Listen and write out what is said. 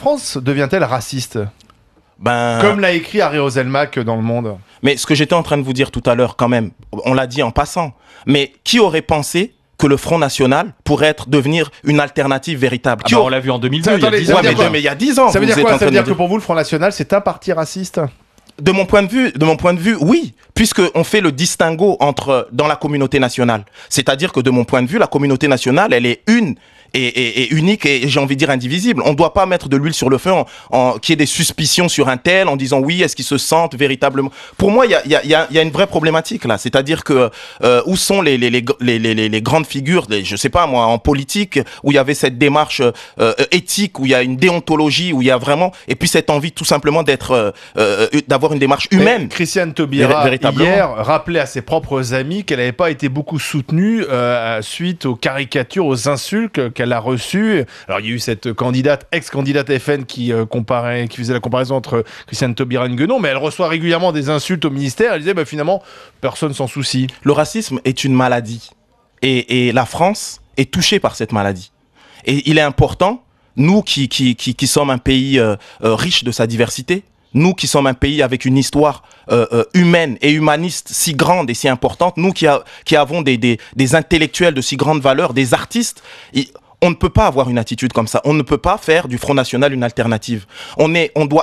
France devient-elle raciste? Ben... Comme l'a écrit Harry Roselmack dans Le Monde. Mais ce que j'étais en train de vous dire tout à l'heure, quand même, on l'a dit en passant, mais qui aurait pensé que le Front National pourrait devenir une alternative véritable? On l'a vu en 2002, Attendez, il y a 10 ans. Mais il y a 10 ans. Ça veut dire vous êtes quoi? en Ça veut train de dire que pour vous, le Front National, c'est un parti raciste? De mon point de vue, oui, puisqu'on fait le distinguo entre dans la communauté nationale. C'est-à-dire que de mon point de vue, la communauté nationale, elle est une et unique et j'ai envie de dire indivisible. On ne doit pas mettre de l'huile sur le feu qu'il y ait des suspicions sur un tel en disant oui, est-ce qu'ils se sentent véritablement... Pour moi, il y a une vraie problématique là. C'est-à-dire que où sont les grandes figures, je sais pas moi, en politique, où il y avait cette démarche éthique, où il y a une déontologie, où il y a vraiment... Et puis cette envie tout simplement d'avoir une démarche humaine. Mais Christiane Taubira, véritablement. hier, rappelait à ses propres amis qu'elle n'avait pas été beaucoup soutenue suite aux caricatures, aux insultes qu'elle a reçues. Alors, il y a eu cette ex-candidate FN qui faisait la comparaison entre Christiane Taubira et Guenon, mais elle reçoit régulièrement des insultes au ministère. Elle disait, finalement, personne s'en soucie. Le racisme est une maladie. Et la France est touchée par cette maladie. Et il est important, nous qui sommes un pays riche de sa diversité, nous qui sommes un pays avec une histoire humaine et humaniste si grande et si importante, nous qui avons des intellectuels de si grande valeur, des artistes, on ne peut pas avoir une attitude comme ça. On ne peut pas faire du Front National une alternative. On doit